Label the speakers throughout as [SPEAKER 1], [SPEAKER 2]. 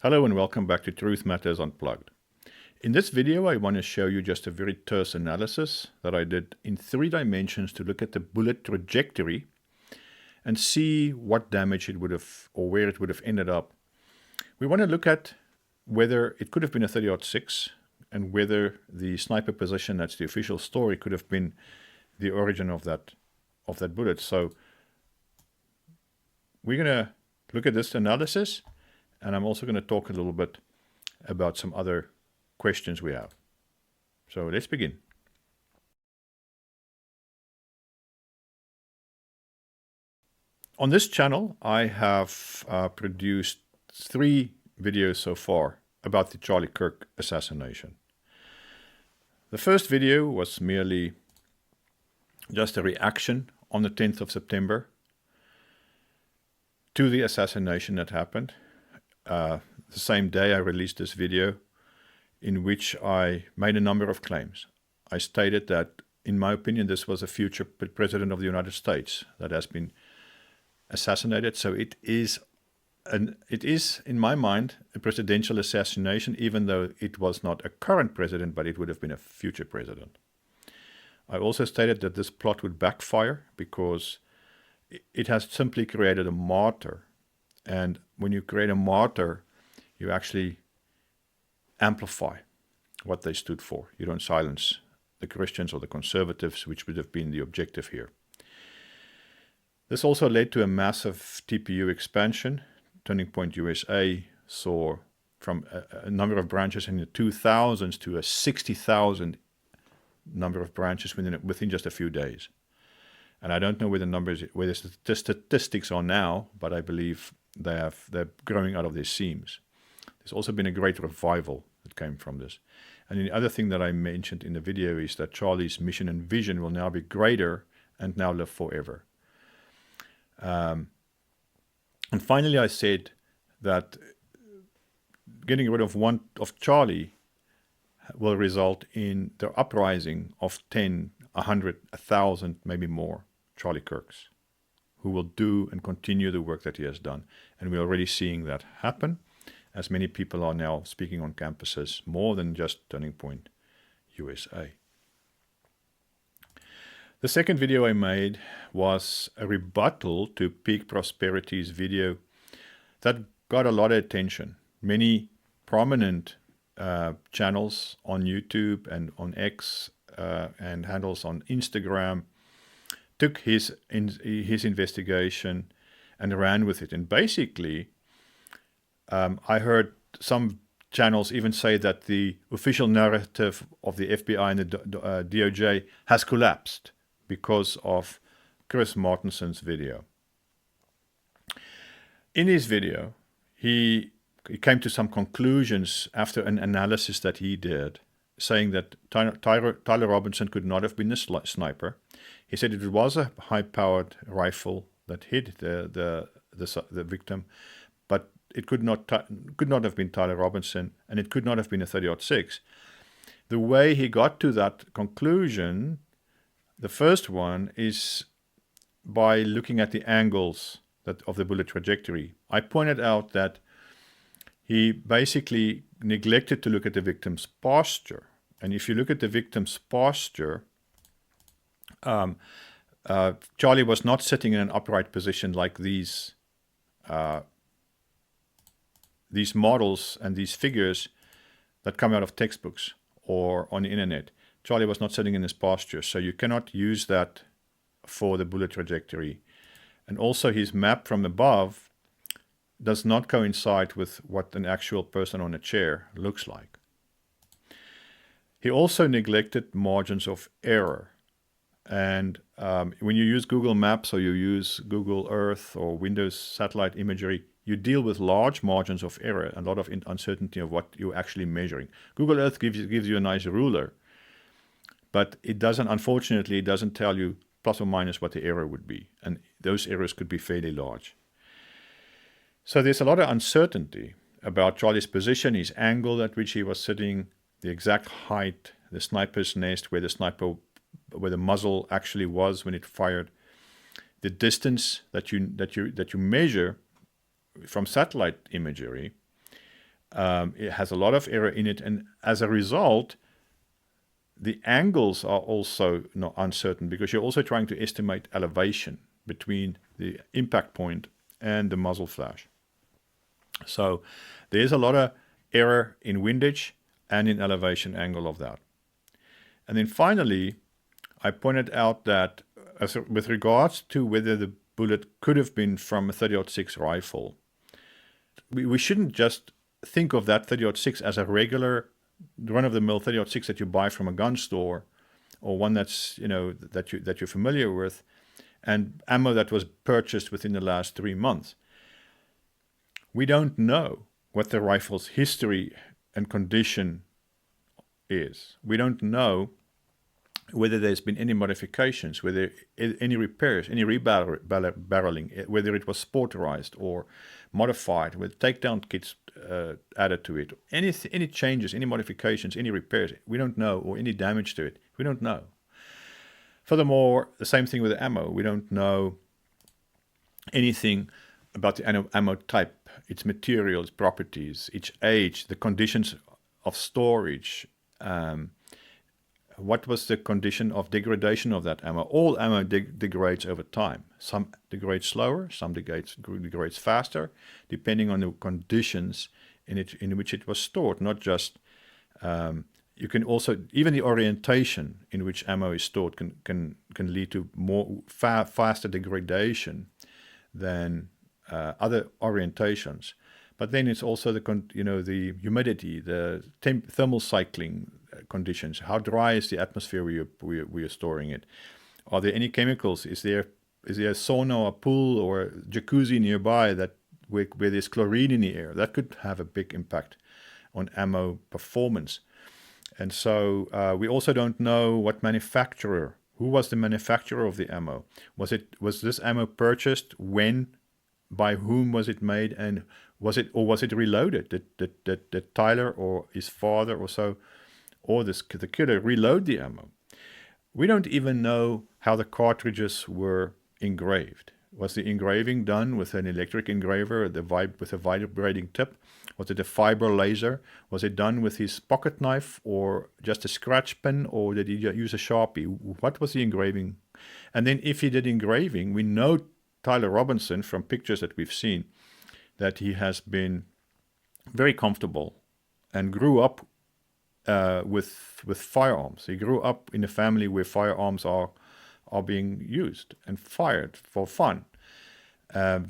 [SPEAKER 1] Hello and welcome back to Truth Matters Unplugged. In this video, I want to show you just a very terse analysis that I did in 3 dimensions to look at the bullet trajectory and see what damage it would have, or where it would have ended up. We want to look at whether it could have been a 30-06 and whether the sniper position, that's the official story, could have been the origin of that bullet. So we're going to look at this analysis, and I'm also going to talk a little bit about some other questions we have. So let's begin. On this channel, I have produced 3 videos so far about the Charlie Kirk assassination. The first video was merely just a reaction on the 10th of September to the assassination that happened. The same day I released this video in which I made a number of claims. I stated that, in my opinion, this was a future president of the United States that has been assassinated. So it is, in my mind, a presidential assassination, even though it was not a current president, but it would have been a future president. I also stated that this plot would backfire because it has simply created a martyr. And when you create a martyr, you actually amplify what they stood for. You don't silence the Christians or the conservatives, which would have been the objective here. This also led to a massive TPU expansion. Turning Point USA saw from a number of branches in the 2000s to a 60,000 number of branches within just a few days. And I don't know where the statistics are now, but I believe they're growing out of their seams. There's also been a great revival that came from this. And the other thing that I mentioned in the video is that Charlie's mission and vision will now be greater and now live forever. And finally, I said that getting rid of one of Charlie will result in the uprising of 10, 100, 1,000, maybe more Charlie Kirks, who will do and continue the work that he has done. And we're already seeing that happen, as many people are now speaking on campuses, more than just Turning Point USA. The second video I made was a rebuttal to Peak Prosperity's video that got a lot of attention. Many prominent channels on YouTube and on X and handles on Instagram took his investigation and ran with it. And basically, I heard some channels even say that the official narrative of the FBI and the DOJ has collapsed because of Chris Martenson's video. In his video, he came to some conclusions after an analysis that he did, saying that Tyler Robinson could not have been the sniper. He said it was a high-powered rifle that hit the victim, but it could not have been Tyler Robinson, and it could not have been a 30-06. The way he got to that conclusion, the first one, is by looking at the angles of the bullet trajectory. I pointed out that he basically neglected to look at the victim's posture. And if you look at the victim's posture, Charlie was not sitting in an upright position like these models and these figures that come out of textbooks or on the internet. Charlie was not sitting in his posture, so you cannot use that for the bullet trajectory. And also his map from above does not coincide with what an actual person on a chair looks like. He also neglected margins of error. And when you use Google Maps or you use Google Earth or Windows satellite imagery, you deal with large margins of error, a lot of uncertainty of what you're actually measuring. Google Earth gives you a nice ruler, but it doesn't, unfortunately, it doesn't tell you plus or minus what the error would be. And those errors could be fairly large. So there's a lot of uncertainty about Charlie's position, his angle at which he was sitting, the exact height, the sniper's nest, where the muzzle actually was when it fired, the distance that you measure from satellite imagery, It has a lot of error in it, and as a result, the angles are also not uncertain, because you're also trying to estimate elevation between the impact point and the muzzle flash. So there's a lot of error in windage and in elevation angle of that. And then finally, I pointed out that with regards to whether the bullet could have been from a 30-06 rifle, we shouldn't just think of that 30-06 as a regular run-of-the-mill 30-06 that you buy from a gun store, or one that's, that you're familiar with, and ammo that was purchased within the last 3 months. We don't know what the rifle's history and condition is. We don't know whether there's been any modifications, whether any repairs, any rebarreling, whether it was sporterized or modified with takedown kits added to it, any changes, any modifications, any repairs, we don't know, or any damage to it, we don't know. Furthermore, the same thing with the ammo. We don't know anything about the ammo type, its material, its properties, its age, the conditions of storage, what was the condition of degradation of that ammo. All ammo degrades over time. Some degrades slower, some degrades faster, depending on the conditions in which it was stored. Not just, you can also, even the orientation in which ammo is stored can lead to more faster degradation than other orientations. But then it's also the humidity, the thermal cycling conditions. How dry is the atmosphere where you're storing it? Are there any chemicals? Is there a sauna or a pool or a jacuzzi nearby where there's chlorine in the air? That could have a big impact on ammo performance. And so we also don't know who was the manufacturer of the ammo. Was this ammo purchased when? By whom was it made, and was it reloaded? Did Tyler or his father or so, or the killer, reload the ammo? We don't even know how the cartridges were engraved. Was the engraving done with an electric engraver with a vibrating tip? Was it a fiber laser? Was it done with his pocket knife, or just a scratch pen, or did he use a Sharpie? What was the engraving? And then if he did engraving, we know Tyler Robinson, from pictures that we've seen, that he has been very comfortable and grew up with firearms. He grew up in a family where firearms are being used and fired for fun. A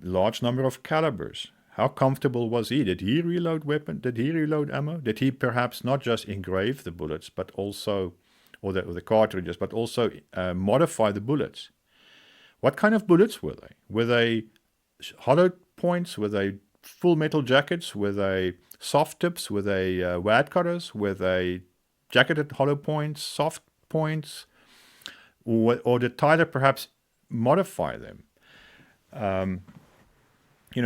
[SPEAKER 1] large number of calibers. How comfortable was he? Did he reload Did he reload ammo? Did he perhaps not just engrave the bullets, but also, or the cartridges, but also modify the bullets? What kind of bullets were they? Were they hollow points? Were they full metal jackets? Were they soft tips? Were they wad cutters? Were they jacketed hollow points, soft points? Or did Tyler perhaps modify them?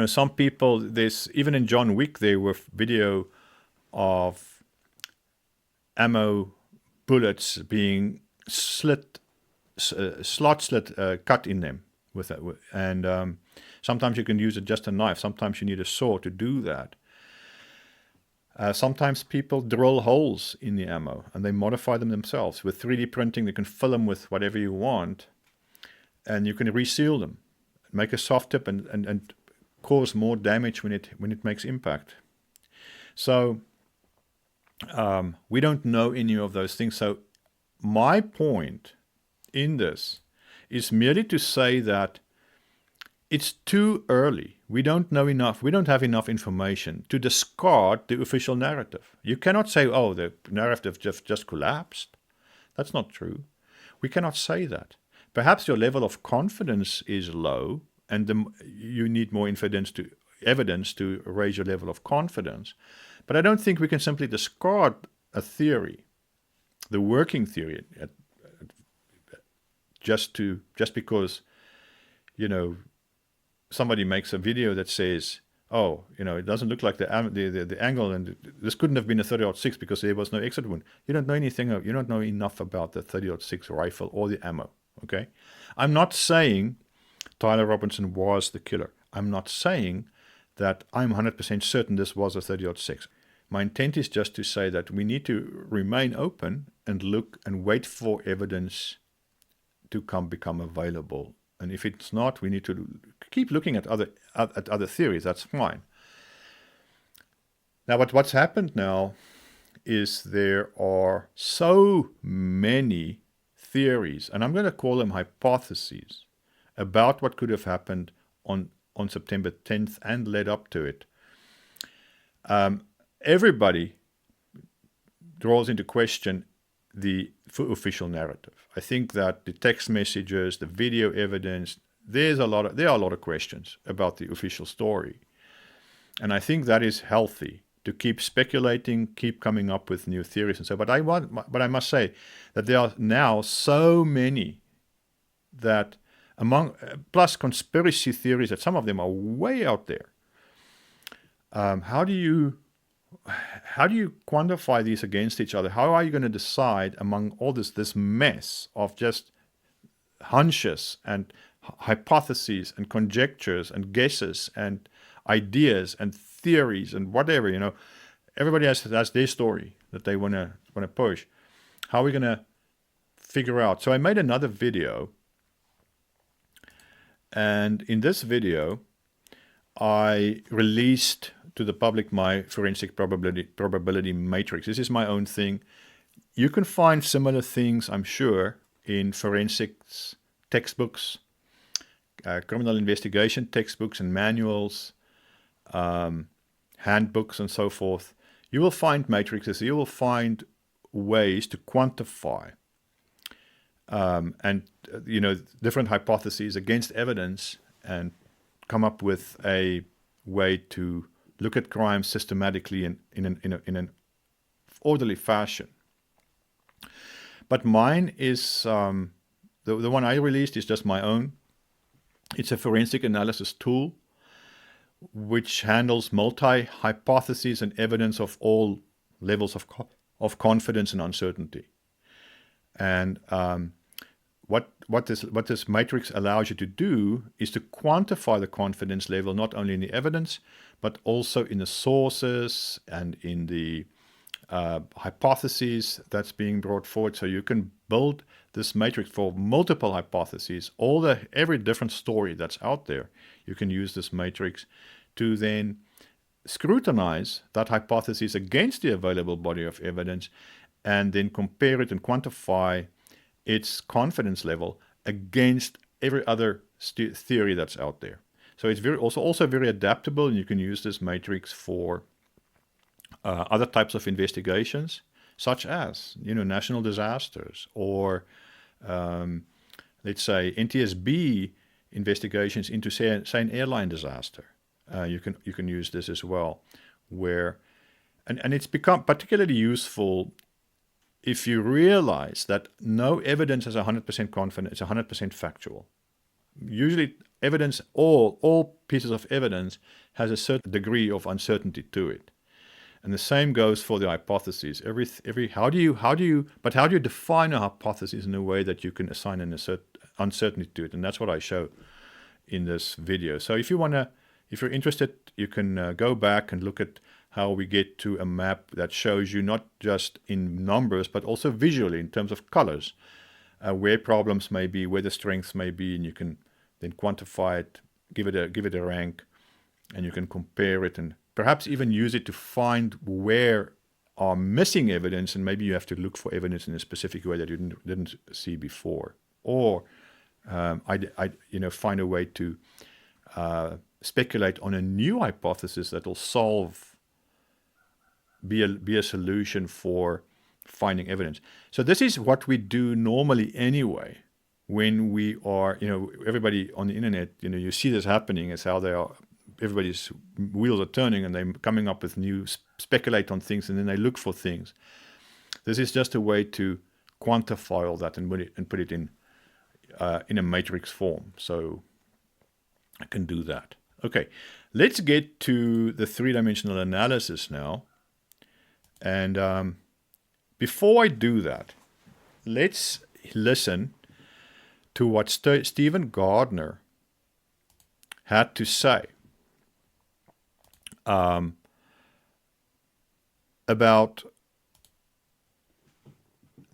[SPEAKER 1] Some people, even in John Wick, there were video of ammo bullets being slot slit cut in them with that, and sometimes you can use just a knife. Sometimes you need a saw to do that. Sometimes people drill holes in the ammo and they modify them themselves with 3D printing. They can fill them with whatever you want, and you can reseal them, make a soft tip, and cause more damage when it makes impact. So we don't know any of those things. So my point in this is merely to say that it's too early. We don't know enough. We don't have enough information to discard the official narrative. You cannot say, oh, the narrative just collapsed. That's not true. We cannot say that. Perhaps your level of confidence is low, and you need more evidence to raise your level of confidence. But I don't think we can simply discard a theory, the working theory, just because, somebody makes a video that says, oh, it doesn't look like the angle, and this couldn't have been a 30-06 because there was no exit wound. You don't know anything. You don't know enough about the 30-06 rifle or the ammo. Okay, I'm not saying Tyler Robinson was the killer. I'm not saying that I'm 100% certain this was a 30.6. My intent is just to say that we need to remain open and look and wait for evidence to become available. And if it's not, we need to keep looking at other theories. That's fine. Now, what's happened now is there are so many theories, and I'm going to call them hypotheses, about what could have happened on September 10th and led up to it. Everybody draws into question the official narrative. I think that the text messages, the video evidence, there are a lot of questions about the official story. And I think that is healthy, to keep speculating, keep coming up with new theories and so. But I must say that there are now so many that plus conspiracy theories, that some of them are way out there. How do you quantify these against each other? How are you going to decide among all this mess of just hunches and hypotheses and conjectures and guesses and ideas and theories and whatever, everybody has their story that they want to push. How are we going to figure out? So I made another video, and in this video I released to the public my forensic probability matrix. This is my own thing. You can find similar things, I'm sure, in forensics textbooks, criminal investigation textbooks and manuals, handbooks and so forth. You will find matrices. You will find ways to quantify different hypotheses against evidence and come up with a way to look at crime systematically in an orderly fashion. But mine is the one I released is just my own. It's a forensic analysis tool which handles multi-hypotheses and evidence of all levels of confidence and uncertainty. And what this matrix allows you to do is to quantify the confidence level, not only in the evidence, but also in the sources and in the hypotheses that's being brought forward. So you can build this matrix for multiple hypotheses, every different story that's out there. You can use this matrix to then scrutinize that hypothesis against the available body of evidence and then compare it and quantify its confidence level against every other theory that's out there. So it's also very adaptable, and you can use this matrix for other types of investigations, such as national disasters or let's say NTSB investigations into say an airline disaster. You can use this as well, and it's become particularly useful if you realize that no evidence is 100% confident, it's 100% factual. Usually evidence, all pieces of evidence has a certain degree of uncertainty to it. And the same goes for the hypotheses. How do you define a hypothesis in a way that you can assign an uncertainty to it? And that's what I show in this video. So if you're interested, you can go back and look at how we get to a map that shows you not just in numbers, but also visually in terms of colors, where problems may be, where the strengths may be, and you can then quantify it, give it a rank, and you can compare it and perhaps even use it to find where are missing evidence, and maybe you have to look for evidence in a specific way that you didn't see before, or find a way to speculate on a new hypothesis that will be a solution for finding evidence. So this is what we do normally anyway. When we are, everybody on the internet, you see this happening, is how everybody's wheels are turning and they're coming up with speculate on things, and then they look for things. This is just a way to quantify all that and put it in a matrix form. So I can do that. Okay, let's get to the three-dimensional analysis now. And before I do that, let's listen to what Stephen Gardner had to say. about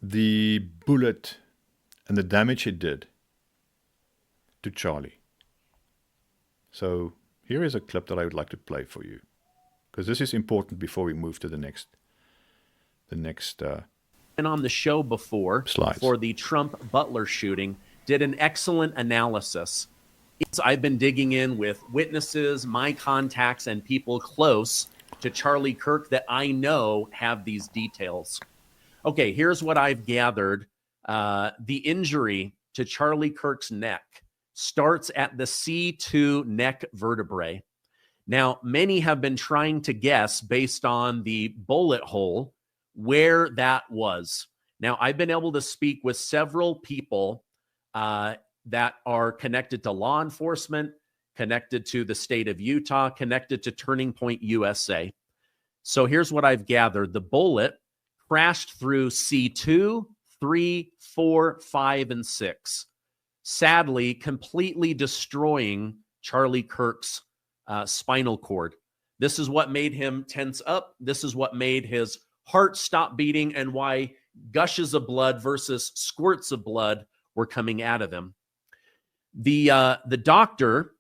[SPEAKER 1] the bullet and the damage it did to Charlie. So here is a clip that I would like to play for you, because this is important before we move to the next
[SPEAKER 2] been on the show before
[SPEAKER 1] slides.
[SPEAKER 2] For the Trump Butler shooting, did an excellent analysis. I've been digging in with witnesses, my contacts, and people close to Charlie Kirk that I know have these details. Okay, here's what I've gathered. The injury to Charlie Kirk's neck starts at the C2 neck vertebrae. Now, many have been trying to guess based on the bullet hole where that was. Now, I've been able to speak with several people that are connected to law enforcement, connected to the state of Utah, connected to Turning Point USA. So here's what I've gathered. The bullet crashed through C2, 3, 4, 5, and 6, sadly, completely destroying Charlie Kirk's spinal cord. This is what made him tense up. This is what made his heart stop beating, and why gushes of blood versus squirts of blood were coming out of him. The doctor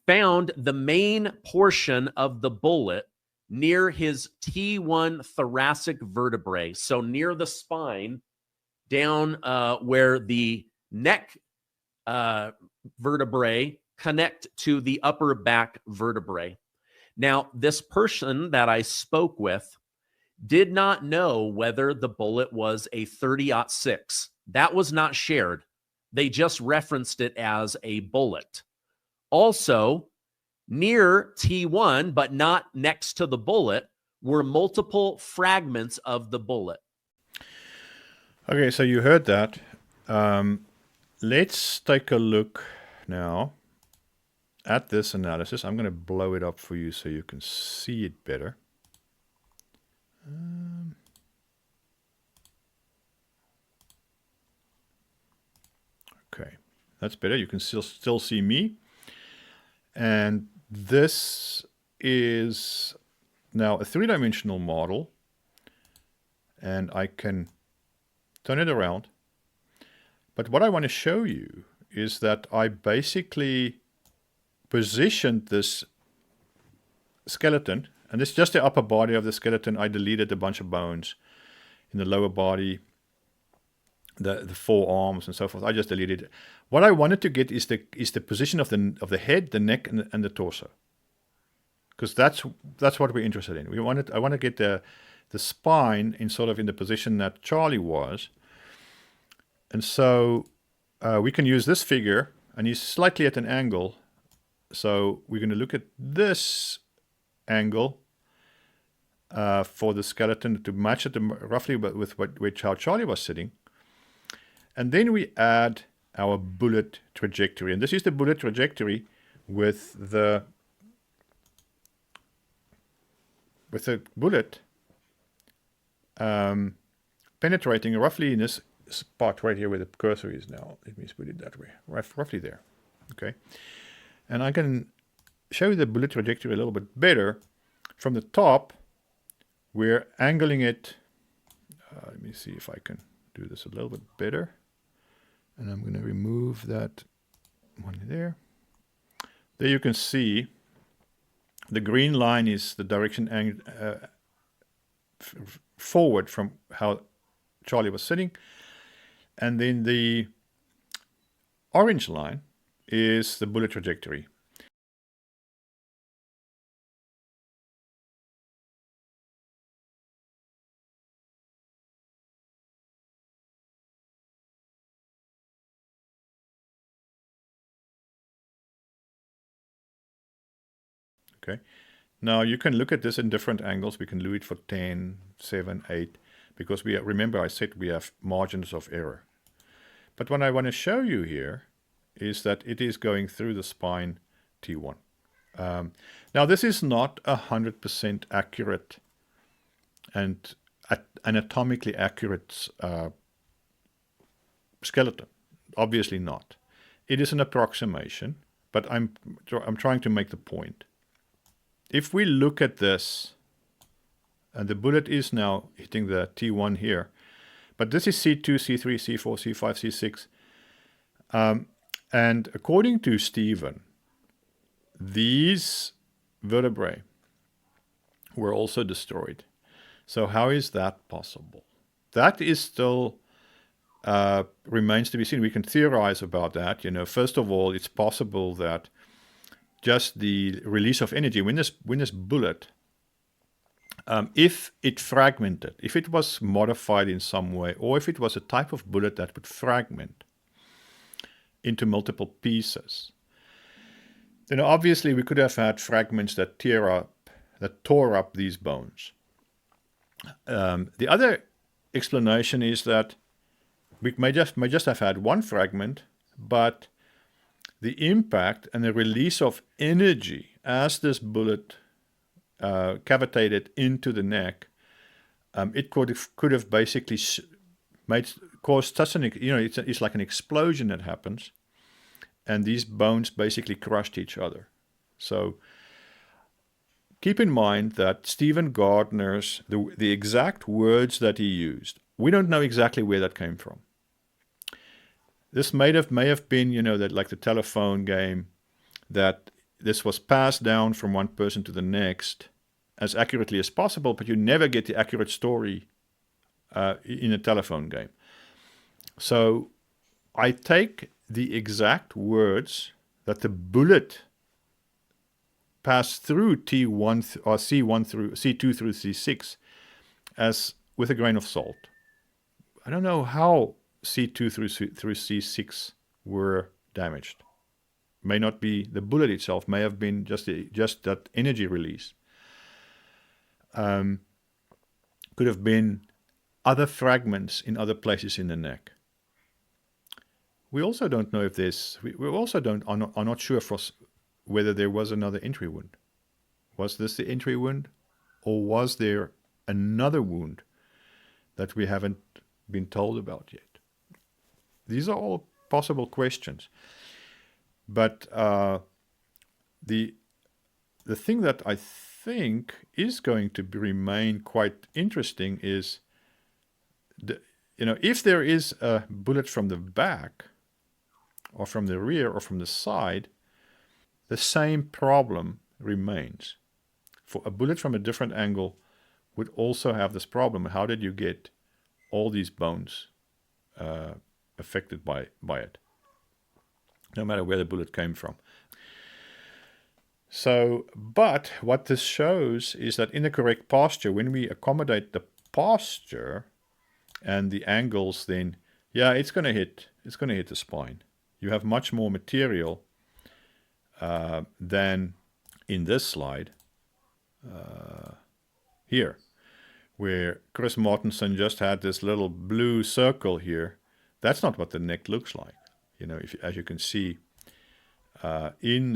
[SPEAKER 2] found the main portion of the bullet near his T1 thoracic vertebrae, so near the spine, down where the neck vertebrae connect to the upper back vertebrae. Now, this person that I spoke with did not know whether the bullet was a 30-06. That was not shared. They just referenced it as a bullet. Also, near T1, but not next to the bullet, were multiple fragments of the bullet.
[SPEAKER 1] Okay, so you heard that. Let's take a look now at this analysis. I'm going to blow it up for you so you can see it better. Okay, that's better. You can still see me. And this is now a three-dimensional model. And I can turn it around. But what I want to show you is that I basically positioned this skeleton, and this is just the upper body of the skeleton. I deleted a bunch of bones in the lower body, the forearms and so forth. I just deleted it. What I wanted to get is the position of the head, the neck, and the torso, because that's what we're interested in. I want to get the spine in sort of in the position that Charlie was, and so we can use this figure, and he's slightly at an angle. So we're going to look at this angle for the skeleton to match it roughly with how Charlie was sitting. And then we add our bullet trajectory. And this is the bullet trajectory with the bullet penetrating roughly in this spot right here where the cursor is now. Let me put it that way, roughly there. Okay. And I can show you the bullet trajectory a little bit better. From the top, we're angling it. Let me see if I can do this a little bit better. And I'm going to remove that one there. There you can see the green line is the direction forward from how Charlie was sitting. And then the orange line is the bullet trajectory. Okay. Now you can look at this in different angles. We can do it for 10, 7, 8, because remember I said we have margins of error. But what I want to show you here is that it is going through the spine T1. Now this is not 100% accurate and anatomically accurate skeleton. Obviously not. It is an approximation, but I'm trying to make the point. if we look at this, and the bullet is now hitting the T1 here, but this is C2, C3, C4, C5, C6. And according to Stephen, these vertebrae were also destroyed. So how is that possible? That is still remains to be seen. We can theorize about that. First of all, it's possible that just the release of energy, when this bullet, if it fragmented, if it was modified in some way, or if it was a type of bullet that would fragment into multiple pieces, then obviously we could have had fragments that tore up these bones. The other explanation is that we may just have had one fragment, but the impact and the release of energy as this bullet cavitated into the neck, it could have basically caused such an, it's like an explosion that happens, and these bones basically crushed each other. So keep in mind that Stephen Gardner's, the exact words that he used, we don't know exactly where that came from. This may have been, that like the telephone game, that this was passed down from one person to the next as accurately as possible, but you never get the accurate story in a telephone game. So I take the exact words that the bullet passed through T1 or C1 through C2 through C6 as with a grain of salt. I don't know how C2 through C6 were damaged. May not be the bullet itself, may have been just that energy release. Could have been other fragments in other places in the neck. We also don't know if we also are not sure whether there was another entry wound. Was this the entry wound, or was there another wound that we haven't been told about yet? These are all possible questions. But the thing that I think is going to remain quite interesting is, if there is a bullet from the back, or from the rear, or from the side, the same problem remains. For a bullet from a different angle would also have this problem. How did you get all these bones affected by it, no matter where the bullet came from? So, but what this shows is that in the correct posture, when we accommodate the posture and the angles, then it's going to hit the spine. You have much more material than in this slide here, where Chris Martenson just had this little blue circle here. That's not what the neck looks like. As you can see in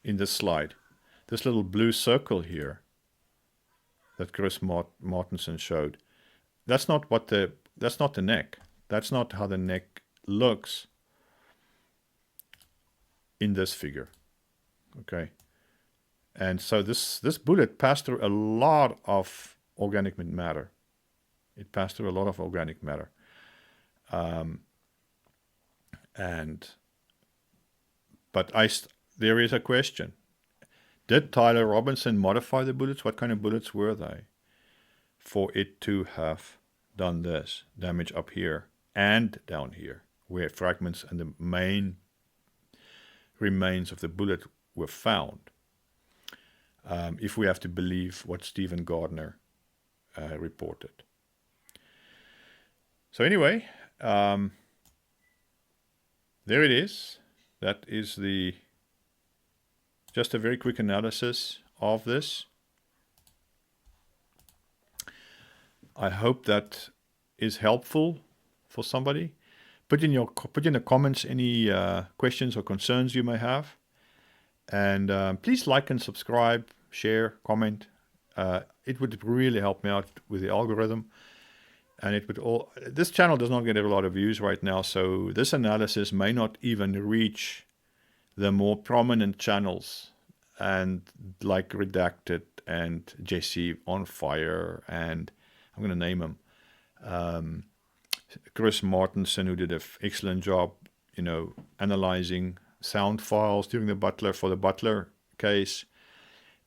[SPEAKER 1] this slide, this little blue circle here that Chris Martenson showed, that's not the neck. That's not how the neck looks in this figure. Okay. And so this bullet passed through a lot of organic matter. It passed through a lot of organic matter. But there is a question. Did Tyler Robinson modify the bullets? What kind of bullets were they for it to have done this damage up here and down here, where fragments and the main remains of the bullet were found? If we have to believe what Stephen Gardner reported. So anyway, there it is. That is just a very quick analysis of this. I hope that is helpful for somebody. Put in the comments any questions or concerns you may have, and please like and subscribe, share, comment. It would really help me out with the algorithm, and this channel does not get a lot of views right now, so this analysis may not even reach the more prominent channels and like Redacted and Jesse on Fire, and I'm going to name them. Chris Martenson, who did an excellent job, analyzing sound files during the Butler case,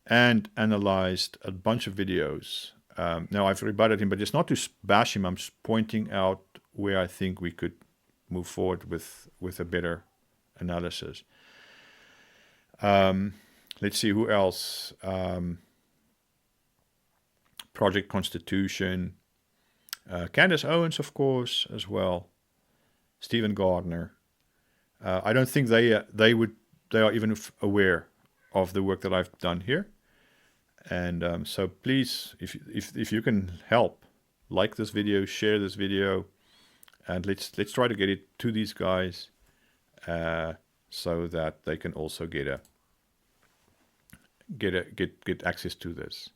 [SPEAKER 1] and analyzed a bunch of videos. Now I've rebutted him, but it's not to bash him. I'm just pointing out where I think we could move forward with a better analysis. Let's see who else. Project Constitution. Candace Owens, of course, as well. Stephen Gardner. I don't think they are even aware of the work that I've done here. And so please, if you can help, like this video, share this video, and let's try to get it to these guys, so that they can also get access to this.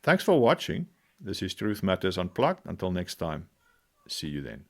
[SPEAKER 1] Thanks for watching. This is Truth Matters Unplugged. Until next time, see you then.